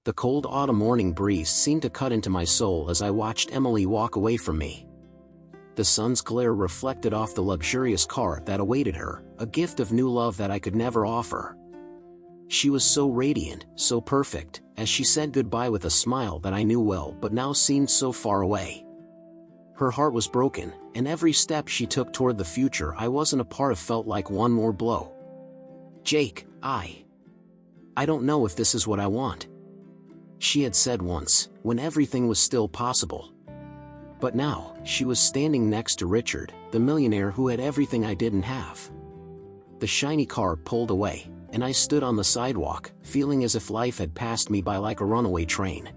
The cold autumn morning breeze seemed to cut into my soul as I watched Emily walk away from me. The sun's glare reflected off the luxurious car that awaited her, a gift of new love that I could never offer. She was so radiant, so perfect, as she said goodbye with a smile that I knew well but now seemed so far away. Her heart was broken, and every step she took toward the future I wasn't a part of felt like one more blow. "Jake, I don't know if this is what I want," she had said once, when everything was still possible. But now, she was standing next to Richard, the millionaire who had everything I didn't have. The shiny car pulled away, and I stood on the sidewalk, feeling as if life had passed me by like a runaway train.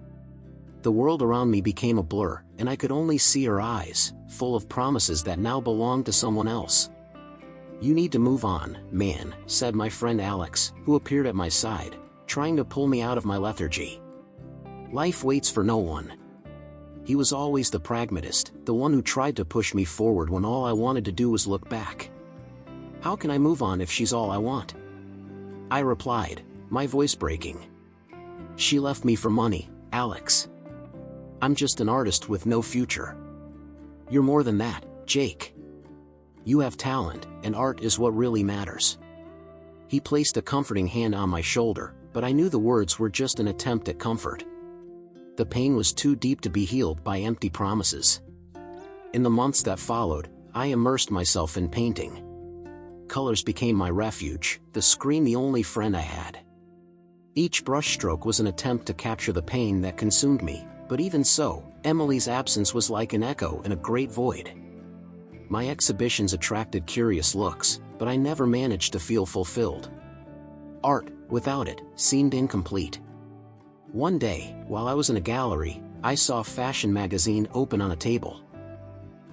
The world around me became a blur, and I could only see her eyes, full of promises that now belonged to someone else. "You need to move on, man," said my friend Alex, who appeared at my side, trying to pull me out of my lethargy. "Life waits for no one." He was always the pragmatist, the one who tried to push me forward when all I wanted to do was look back. "How can I move on if she's all I want?" I replied, my voice breaking. "She left me for money, Alex. I'm just an artist with no future." "You're more than that, Jake. You have talent, and art is what really matters." He placed a comforting hand on my shoulder, but I knew the words were just an attempt at comfort. The pain was too deep to be healed by empty promises. In the months that followed, I immersed myself in painting. Colors became my refuge, the screen the only friend I had. Each brushstroke was an attempt to capture the pain that consumed me, but even so, Emily's absence was like an echo in a great void. My exhibitions attracted curious looks, but I never managed to feel fulfilled. Art, without it, seemed incomplete. One day, while I was in a gallery, I saw a fashion magazine open on a table.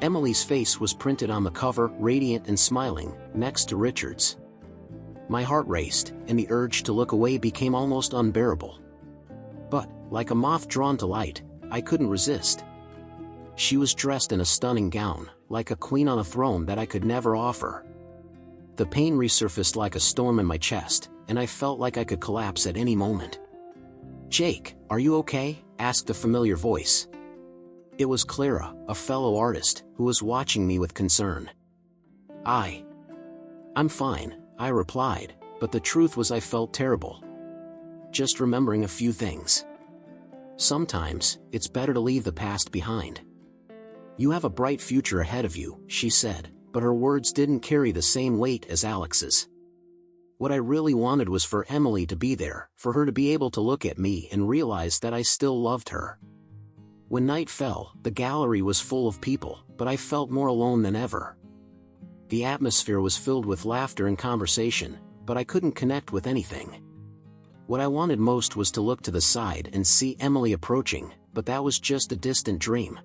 Emily's face was printed on the cover, radiant and smiling, next to Richard's. My heart raced, and the urge to look away became almost unbearable. But, like a moth drawn to light, I couldn't resist. She was dressed in a stunning gown, like a queen on a throne that I could never offer. The pain resurfaced like a storm in my chest, and I felt like I could collapse at any moment. "Jake, are you okay?" asked a familiar voice. It was Clara, a fellow artist, who was watching me with concern. I'm fine," I replied, but the truth was I felt terrible. Just remembering a few things. "Sometimes, it's better to leave the past behind. You have a bright future ahead of you," she said, but her words didn't carry the same weight as Alex's. What I really wanted was for Emily to be there, for her to be able to look at me and realize that I still loved her. When night fell, the gallery was full of people, but I felt more alone than ever. The atmosphere was filled with laughter and conversation, but I couldn't connect with anything. What I wanted most was to look to the side and see Emily approaching, but that was just a distant dream.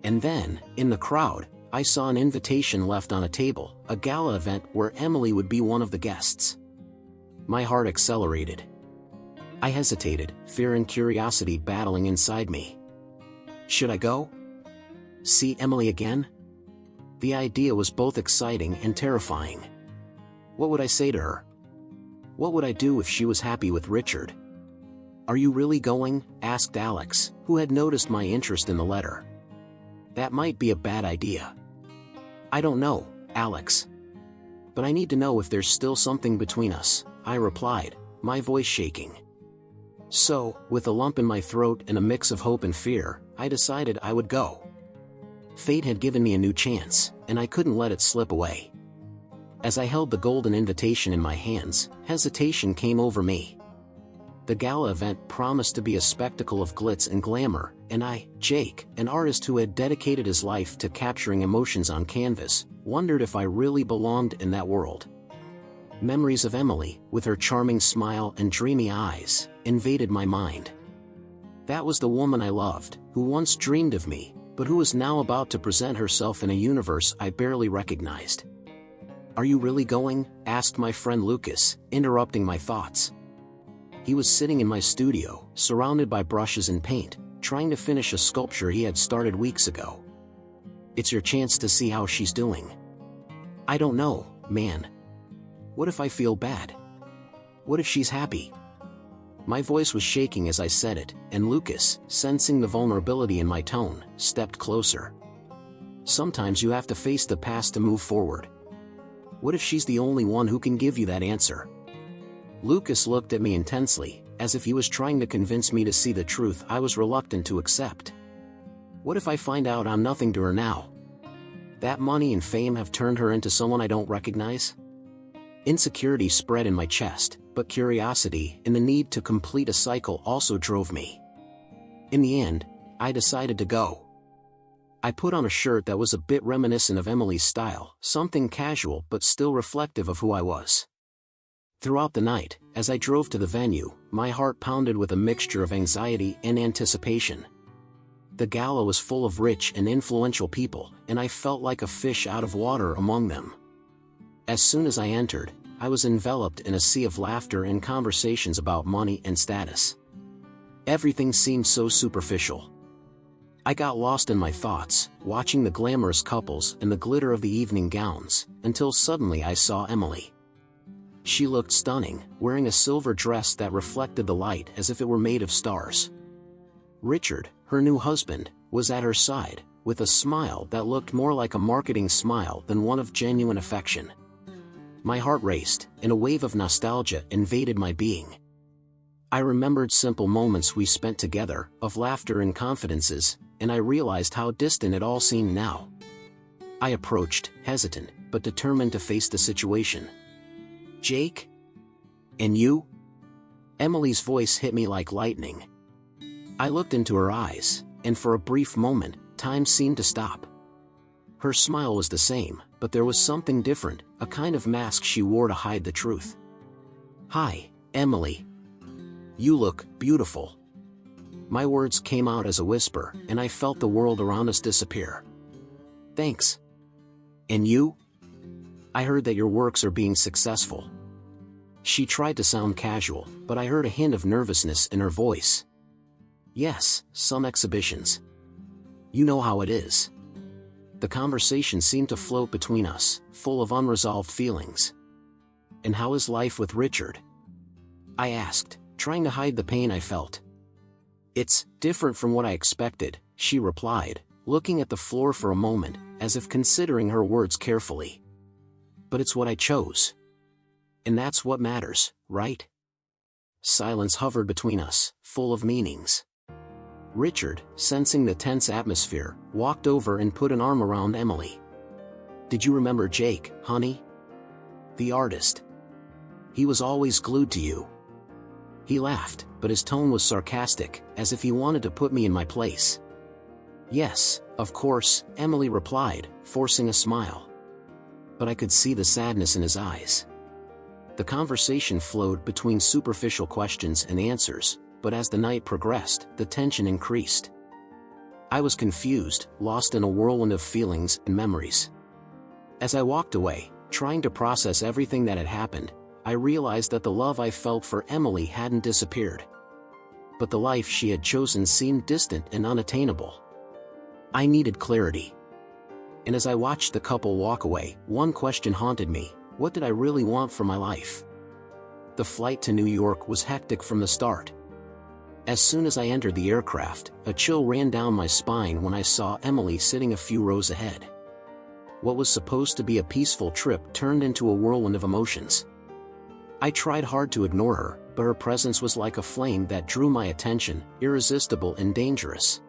And then, in the crowd, I saw an invitation left on a table, a gala event where Emily would be one of the guests. My heart accelerated. I hesitated, fear and curiosity battling inside me. Should I go? See Emily again? The idea was both exciting and terrifying. What would I say to her? What would I do if she was happy with Richard? "Are you really going?" asked Alex, who had noticed my interest in the letter. "That might be a bad idea." "I don't know, Alex. But I need to know if there's still something between us," I replied, my voice shaking. So, with a lump in my throat and a mix of hope and fear, I decided I would go. Fate had given me a new chance, and I couldn't let it slip away. As I held the golden invitation in my hands, hesitation came over me. The gala event promised to be a spectacle of glitz and glamour, and I, Jake, an artist who had dedicated his life to capturing emotions on canvas, wondered if I really belonged in that world. Memories of Emily, with her charming smile and dreamy eyes, invaded my mind. That was the woman I loved, who once dreamed of me, but who was now about to present herself in a universe I barely recognized. "Are you really going?" asked my friend Lucas, interrupting my thoughts. He was sitting in my studio, surrounded by brushes and paint, trying to finish a sculpture he had started weeks ago. "It's your chance to see how she's doing." "I don't know, man. What if I feel bad? What if she's happy?" My voice was shaking as I said it, and Lucas, sensing the vulnerability in my tone, stepped closer. Sometimes you have to face the past to move forward. What if she's the only one who can give you that answer? Lucas looked at me intensely, as if he was trying to convince me to see the truth I was reluctant to accept. What if I find out I'm nothing to her now? That money and fame have turned her into someone I don't recognize? Insecurity spread in my chest, but curiosity and the need to complete a cycle also drove me. In the end, I decided to go. I put on a shirt that was a bit reminiscent of Emily's style, something casual but still reflective of who I was. Throughout the night, as I drove to the venue, my heart pounded with a mixture of anxiety and anticipation. The gala was full of rich and influential people, and I felt like a fish out of water among them. As soon as I entered, I was enveloped in a sea of laughter and conversations about money and status. Everything seemed so superficial. I got lost in my thoughts, watching the glamorous couples and the glitter of the evening gowns, until suddenly I saw Emily. She looked stunning, wearing a silver dress that reflected the light as if it were made of stars. Richard, her new husband, was at her side, with a smile that looked more like a marketing smile than one of genuine affection. My heart raced, and a wave of nostalgia invaded my being. I remembered simple moments we spent together, of laughter and confidences, and I realized how distant it all seemed now. I approached, hesitant, but determined to face the situation. "Jake? And you?" Emily's voice hit me like lightning. I looked into her eyes, and for a brief moment, time seemed to stop. Her smile was the same, but there was something different, a kind of mask she wore to hide the truth. "Hi, Emily. You look beautiful." My words came out as a whisper, and I felt the world around us disappear. "Thanks. And you? I heard that your works are being successful." She tried to sound casual, but I heard a hint of nervousness in her voice. "Yes, some exhibitions. You know how it is." The conversation seemed to float between us, full of unresolved feelings. "And how is life with Richard?" I asked, trying to hide the pain I felt. "It's different from what I expected," she replied, looking at the floor for a moment, as if considering her words carefully. "But it's what I chose. And that's what matters, right?" Silence hovered between us, full of meanings. Richard, sensing the tense atmosphere, walked over and put an arm around Emily. "Did you remember Jake, honey? The artist. He was always glued to you." He laughed, but his tone was sarcastic, as if he wanted to put me in my place. "Yes, of course," Emily replied, forcing a smile. But I could see the sadness in his eyes. The conversation flowed between superficial questions and answers, but as the night progressed, the tension increased. I was confused, lost in a whirlwind of feelings and memories. As I walked away, trying to process everything that had happened, I realized that the love I felt for Emily hadn't disappeared. But the life she had chosen seemed distant and unattainable. I needed clarity. And as I watched the couple walk away, one question haunted me: what did I really want for my life? The flight to New York was hectic from the start. As soon as I entered the aircraft, a chill ran down my spine when I saw Emily sitting a few rows ahead. What was supposed to be a peaceful trip turned into a whirlwind of emotions. I tried hard to ignore her, but her presence was like a flame that drew my attention, irresistible and dangerous.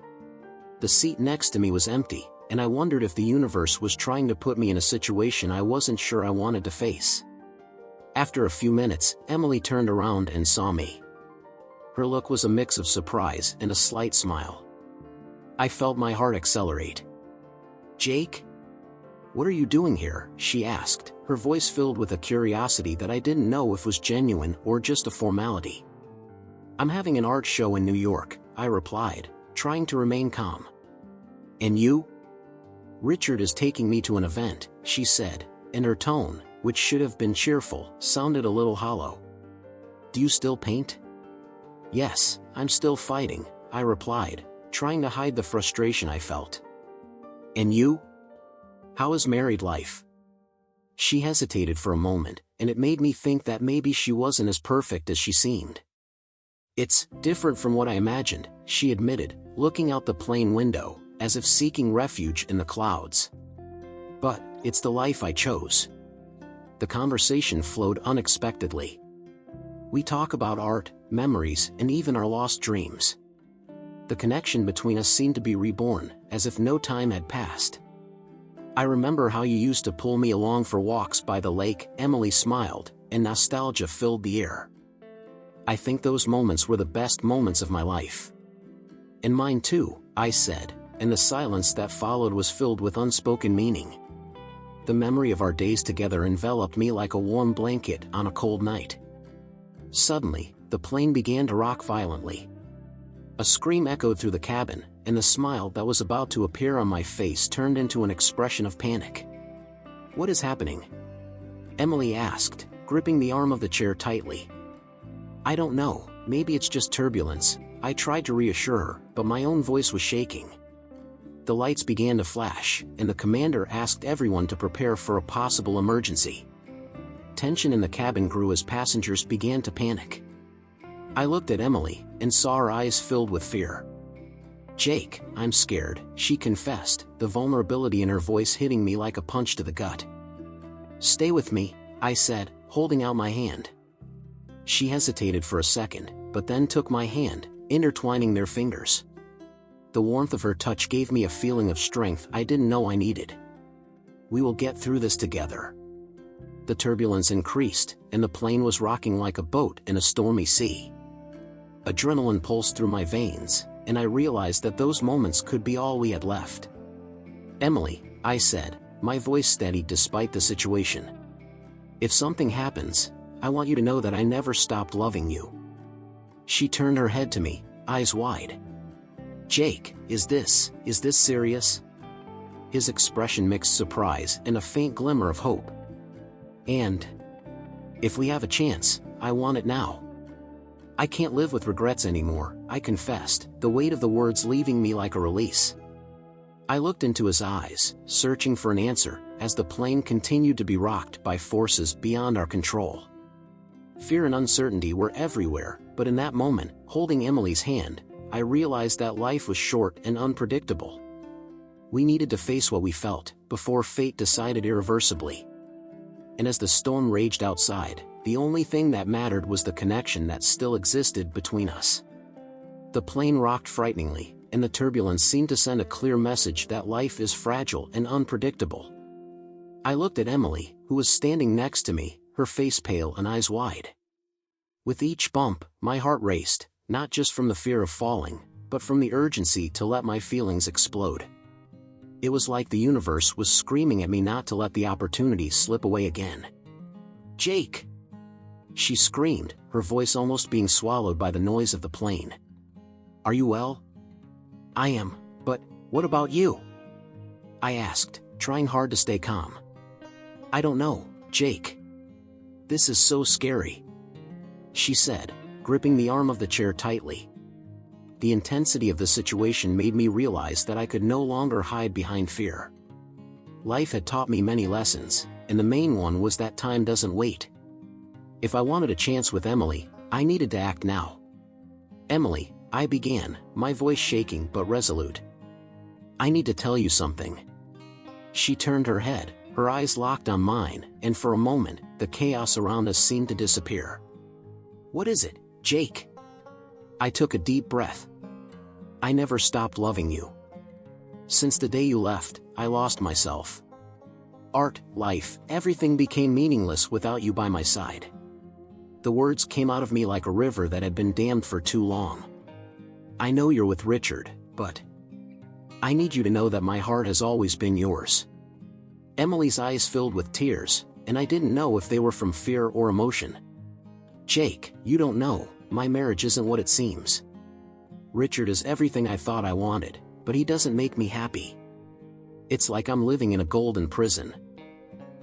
The seat next to me was empty, and I wondered if the universe was trying to put me in a situation I wasn't sure I wanted to face. After a few minutes, Emily turned around and saw me. Her look was a mix of surprise and a slight smile. I felt my heart accelerate. "Jake? What are you doing here?" she asked, her voice filled with a curiosity that I didn't know if was genuine or just a formality. "I'm having an art show in New York," I replied, trying to remain calm. "And you?" "Richard is taking me to an event," she said, and her tone, which should have been cheerful, sounded a little hollow. "Do you still paint?" "Yes, I'm still fighting," I replied, trying to hide the frustration I felt. "And you? How is married life?" She hesitated for a moment, and it made me think that maybe she wasn't as perfect as she seemed. It's different from what I imagined, she admitted, looking out the plane window, as if seeking refuge in the clouds. But it's the life I chose. The conversation flowed unexpectedly. We talk about art, memories, and even our lost dreams. The connection between us seemed to be reborn, as if no time had passed. I remember how you used to pull me along for walks by the lake, Emily smiled, and nostalgia filled the air. I think those moments were the best moments of my life. And mine too, I said, and the silence that followed was filled with unspoken meaning. The memory of our days together enveloped me like a warm blanket on a cold night. Suddenly, the plane began to rock violently. A scream echoed through the cabin, and the smile that was about to appear on my face turned into an expression of panic. "What is happening?" Emily asked, gripping the arm of the chair tightly. "I don't know, maybe it's just turbulence," I tried to reassure her, but my own voice was shaking. The lights began to flash, and the commander asked everyone to prepare for a possible emergency. Tension in the cabin grew as passengers began to panic. I looked at Emily, and saw her eyes filled with fear. "Jake, I'm scared," she confessed, the vulnerability in her voice hitting me like a punch to the gut. "Stay with me," I said, holding out my hand. She hesitated for a second, but then took my hand, intertwining their fingers. The warmth of her touch gave me a feeling of strength I didn't know I needed. "We will get through this together." The turbulence increased, and the plane was rocking like a boat in a stormy sea. Adrenaline pulsed through my veins, and I realized that those moments could be all we had left. "Emily," I said, my voice steady despite the situation. "If something happens, I want you to know that I never stopped loving you." She turned her head to me, eyes wide. "Jake, is this serious?" His expression mixed surprise and a faint glimmer of hope. "And if we have a chance, I want it now. I can't live with regrets anymore," I confessed, the weight of the words leaving me like a release. I looked into his eyes, searching for an answer, as the plane continued to be rocked by forces beyond our control. Fear and uncertainty were everywhere, but in that moment, holding Emily's hand, I realized that life was short and unpredictable. We needed to face what we felt, before fate decided irreversibly. And as the storm raged outside, the only thing that mattered was the connection that still existed between us. The plane rocked frighteningly, and the turbulence seemed to send a clear message that life is fragile and unpredictable. I looked at Emily, who was standing next to me, her face pale and eyes wide. With each bump, my heart raced, not just from the fear of falling, but from the urgency to let my feelings explode. It was like the universe was screaming at me not to let the opportunity slip away again. "Jake!" she screamed, her voice almost being swallowed by the noise of the plane. "Are you well?" "I am, but what about you?" I asked, trying hard to stay calm. "I don't know, Jake. This is so scary," she said, gripping the arm of the chair tightly. The intensity of the situation made me realize that I could no longer hide behind fear. Life had taught me many lessons, and the main one was that time doesn't wait. If I wanted a chance with Emily, I needed to act now. "Emily," I began, my voice shaking but resolute. "I need to tell you something." She turned her head, her eyes locked on mine, and for a moment, the chaos around us seemed to disappear. "What is it, Jake?" I took a deep breath. "I never stopped loving you. Since the day you left, I lost myself. Art, life, everything became meaningless without you by my side." The words came out of me like a river that had been dammed for too long. "I know you're with Richard, but I need you to know that my heart has always been yours." Emily's eyes filled with tears, and I didn't know if they were from fear or emotion. "Jake, you don't know, my marriage isn't what it seems. Richard is everything I thought I wanted, but he doesn't make me happy. It's like I'm living in a golden prison."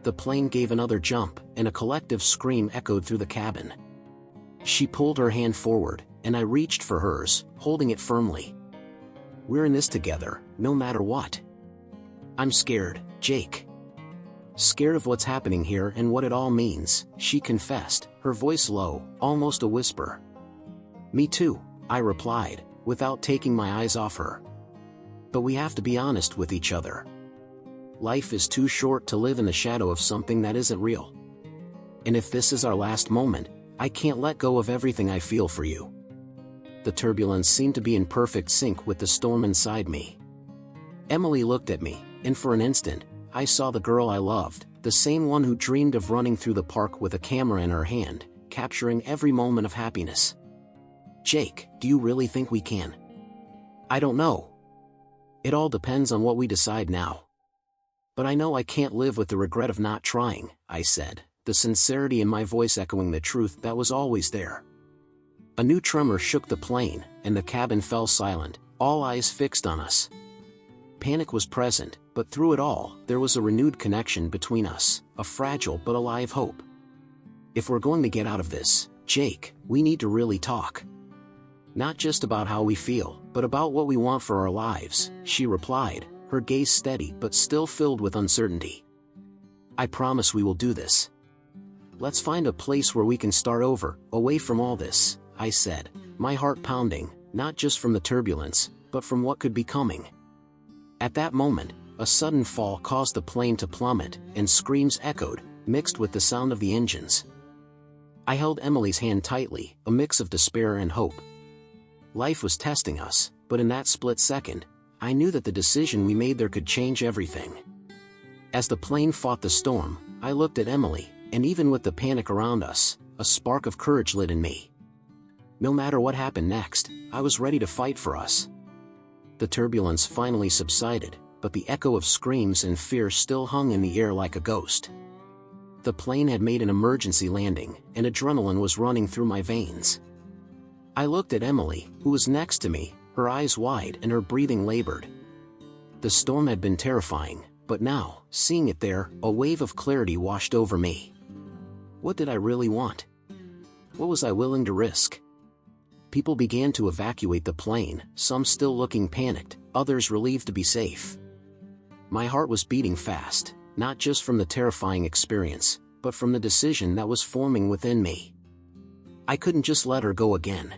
The plane gave another jump, and a collective scream echoed through the cabin. She pulled her hand forward, and I reached for hers, holding it firmly. "We're in this together, no matter what." "I'm scared, Jake. Scared of what's happening here and what it all means," she confessed, her voice low, almost a whisper. Me too, I replied, without taking my eyes off her. But we have to be honest with each other. Life is too short to live in the shadow of something that isn't real. And if this is our last moment, I can't let go of everything I feel for you. The turbulence seemed to be in perfect sync with the storm inside me. Emily looked at me, and for an instant, I saw the girl I loved, the same one who dreamed of running through the park with a camera in her hand, capturing every moment of happiness. Jake, do you really think we can? I don't know. It all depends on what we decide now. But I know I can't live with the regret of not trying, I said, the sincerity in my voice echoing the truth that was always there. A new tremor shook the plane, and the cabin fell silent, all eyes fixed on us. Panic was present, but through it all, there was a renewed connection between us, a fragile but alive hope. If we're going to get out of this, Jake, we need to really talk. Not just about how we feel, but about what we want for our lives, she replied, her gaze steady but still filled with uncertainty. I promise we will do this. Let's find a place where we can start over, away from all this, I said, my heart pounding, not just from the turbulence, but from what could be coming. At that moment, a sudden fall caused the plane to plummet, and screams echoed, mixed with the sound of the engines. I held Emily's hand tightly, a mix of despair and hope. Life was testing us, but in that split second, I knew that the decision we made there could change everything. As the plane fought the storm, I looked at Emily, and even with the panic around us, a spark of courage lit in me. No matter what happened next, I was ready to fight for us. The turbulence finally subsided, but the echo of screams and fear still hung in the air like a ghost. The plane had made an emergency landing, and adrenaline was running through my veins. I looked at Emily, who was next to me, her eyes wide and her breathing labored. The storm had been terrifying, but now, seeing it there, a wave of clarity washed over me. What did I really want? What was I willing to risk? People began to evacuate the plane, some still looking panicked, others relieved to be safe. My heart was beating fast, not just from the terrifying experience, but from the decision that was forming within me. I couldn't just let her go again.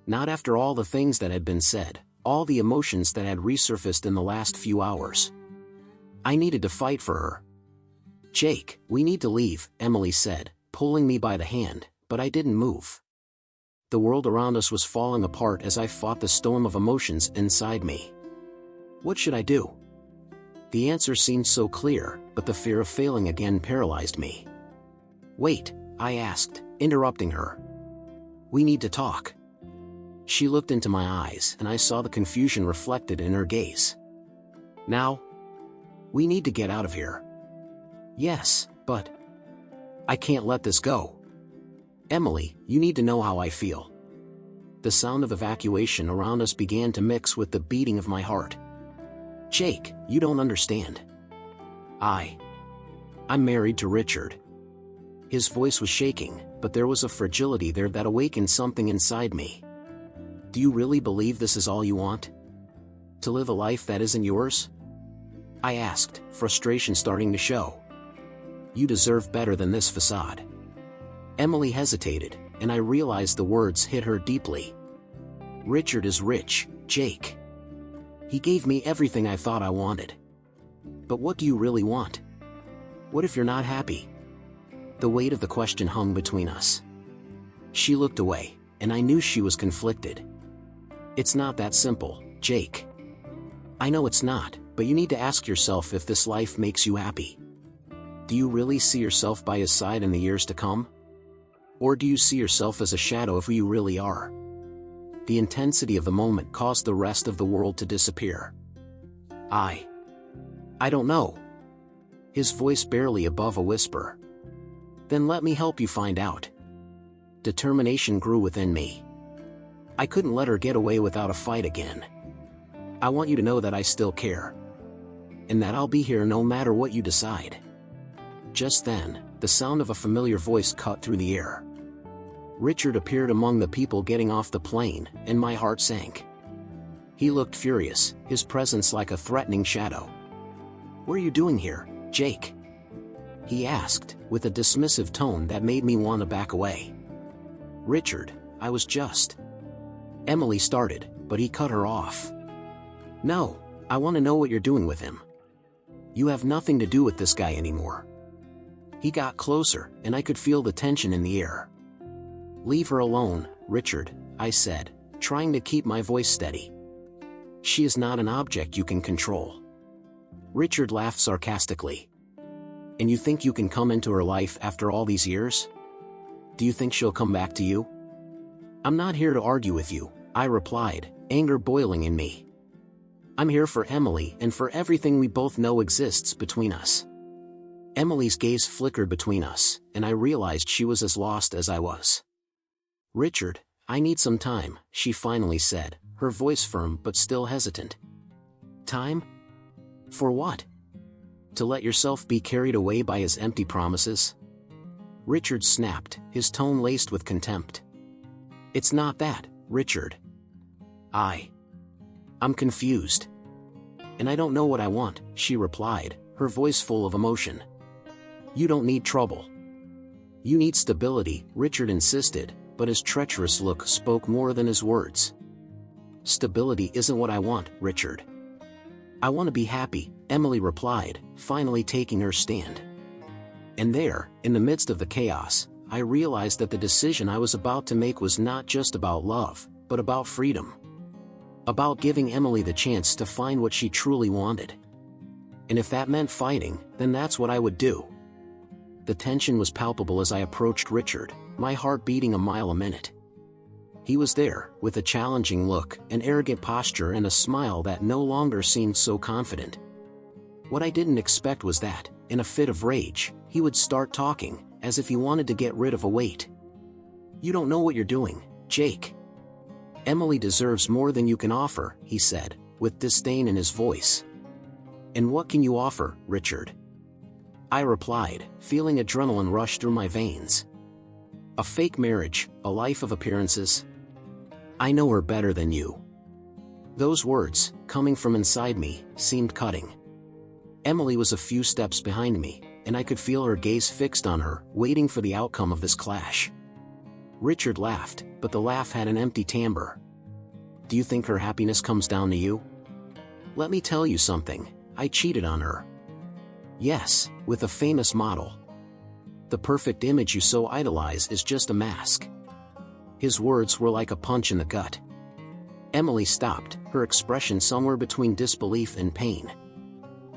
Not after all the things that had been said, all the emotions that had resurfaced in the last few hours. I needed to fight for her. Jake, we need to leave, Emily said, pulling me by the hand, but I didn't move. The world around us was falling apart as I fought the storm of emotions inside me. What should I do? The answer seemed so clear, but the fear of failing again paralyzed me. Wait, I asked, interrupting her. We need to talk. She looked into my eyes and I saw the confusion reflected in her gaze. Now? We need to get out of here. Yes, but I can't let this go. Emily, you need to know how I feel. The sound of evacuation around us began to mix with the beating of my heart. Jake, you don't understand. I'm married to Richard. His voice was shaking, but there was a fragility there that awakened something inside me. Do you really believe this is all you want? To live a life that isn't yours? I asked, frustration starting to show. You deserve better than this facade. Emily hesitated, and I realized the words hit her deeply. Richard is rich, Jake. He gave me everything I thought I wanted. But what do you really want? What if you're not happy? The weight of the question hung between us. She looked away, and I knew she was conflicted. It's not that simple, Jake. I know it's not, but you need to ask yourself if this life makes you happy. Do you really see yourself by his side in the years to come? Or do you see yourself as a shadow of who you really are? The intensity of the moment caused the rest of the world to disappear. I don't know. His voice barely above a whisper. Then let me help you find out. Determination grew within me. I couldn't let her get away without a fight again. I want you to know that I still care. And that I'll be here no matter what you decide. Just then, the sound of a familiar voice cut through the air. Richard appeared among the people getting off the plane, and my heart sank. He looked furious, his presence like a threatening shadow. What are you doing here, Jake? He asked, with a dismissive tone that made me want to back away. Richard, I was just Emily started, but he cut her off. No, I want to know what you're doing with him. You have nothing to do with this guy anymore. He got closer, and I could feel the tension in the air. Leave her alone, Richard, I said, trying to keep my voice steady. She is not an object you can control. Richard laughed sarcastically. And you think you can come into her life after all these years? Do you think she'll come back to you? I'm not here to argue with you, I replied, anger boiling in me. I'm here for Emily and for everything we both know exists between us. Emily's gaze flickered between us, and I realized she was as lost as I was. Richard, I need some time, she finally said, her voice firm but still hesitant. Time? For what? To let yourself be carried away by his empty promises? Richard snapped, his tone laced with contempt. It's not that, Richard. I'm confused. And I don't know what I want, she replied, her voice full of emotion. You don't need trouble. You need stability, Richard insisted, but his treacherous look spoke more than his words. Stability isn't what I want, Richard. I want to be happy, Emily replied, finally taking her stand. And there, in the midst of the chaos, I realized that the decision I was about to make was not just about love, but about freedom. About giving Emily the chance to find what she truly wanted. And if that meant fighting, then that's what I would do. The tension was palpable as I approached Richard, my heart beating a mile a minute. He was there, with a challenging look, an arrogant posture and a smile that no longer seemed so confident. What I didn't expect was that, in a fit of rage, he would start talking, as if he wanted to get rid of a weight. You don't know what you're doing, Jake. Emily deserves more than you can offer, he said, with disdain in his voice. And what can you offer, Richard? I replied, feeling adrenaline rush through my veins. A fake marriage, a life of appearances. I know her better than you. Those words, coming from inside me, seemed cutting. Emily was a few steps behind me, and I could feel her gaze fixed on her, waiting for the outcome of this clash. Richard laughed, but the laugh had an empty timbre. Do you think her happiness comes down to you? Let me tell you something, I cheated on her. Yes, with a famous model. The perfect image you so idolize is just a mask. His words were like a punch in the gut. Emily stopped, her expression somewhere between disbelief and pain.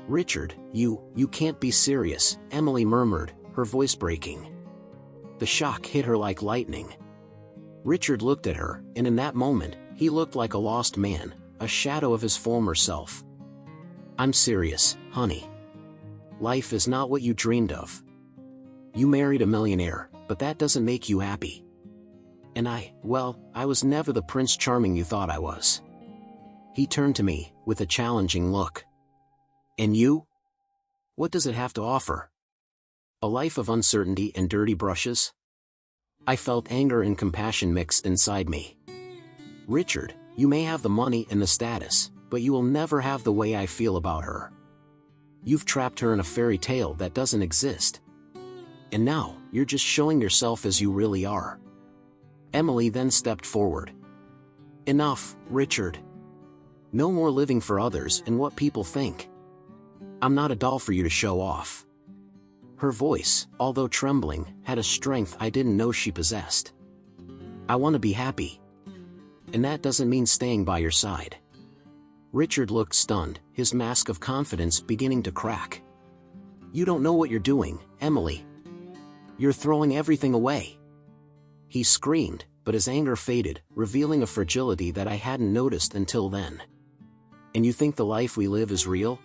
Richard, you can't be serious, Emily murmured, her voice breaking. The shock hit her like lightning. Richard looked at her, and in that moment, he looked like a lost man, a shadow of his former self. I'm serious, honey. Life is not what you dreamed of. You married a millionaire, but that doesn't make you happy. And I was never the Prince Charming you thought I was. He turned to me, with a challenging look. And you? What does it have to offer? A life of uncertainty and dirty brushes? I felt anger and compassion mixed inside me. Richard, you may have the money and the status, but you will never have the way I feel about her. You've trapped her in a fairy tale that doesn't exist. And now, you're just showing yourself as you really are. Emily then stepped forward. Enough, Richard. No more living for others and what people think. I'm not a doll for you to show off. Her voice, although trembling, had a strength I didn't know she possessed. I want to be happy. And that doesn't mean staying by your side. Richard looked stunned, his mask of confidence beginning to crack. You don't know what you're doing, Emily. You're throwing everything away. He screamed, but his anger faded, revealing a fragility that I hadn't noticed until then. And you think the life we live is real?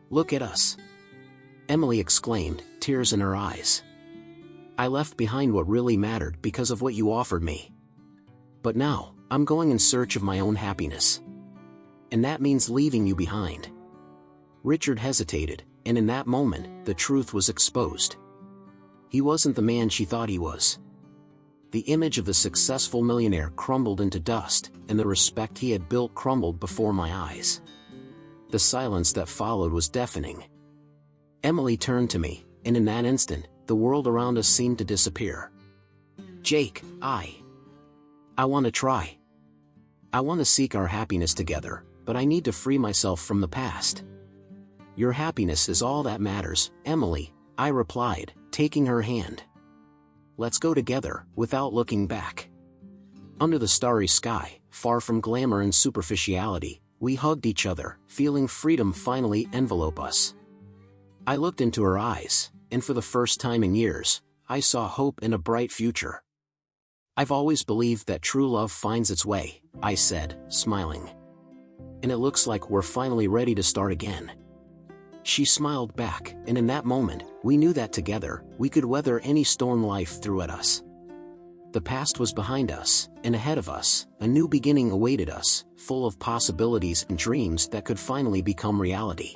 Look at us. Emily exclaimed, tears in her eyes. I left behind what really mattered because of what you offered me. But now, I'm going in search of my own happiness. And that means leaving you behind. Richard hesitated, and in that moment, the truth was exposed. He wasn't the man she thought he was. The image of the successful millionaire crumbled into dust, and the respect he had built crumbled before my eyes. The silence that followed was deafening. Emily turned to me, and in that instant, the world around us seemed to disappear. Jake, I want to try. I want to seek our happiness together, but I need to free myself from the past. Your happiness is all that matters, Emily, I replied, taking her hand. Let's go together, without looking back. Under the starry sky, far from glamour and superficiality, we hugged each other, feeling freedom finally envelope us. I looked into her eyes, and for the first time in years, I saw hope in a bright future. I've always believed that true love finds its way, I said, smiling. And it looks like we're finally ready to start again. She smiled back, and in that moment, we knew that together, we could weather any storm life threw at us. The past was behind us, and ahead of us, a new beginning awaited us, full of possibilities and dreams that could finally become reality.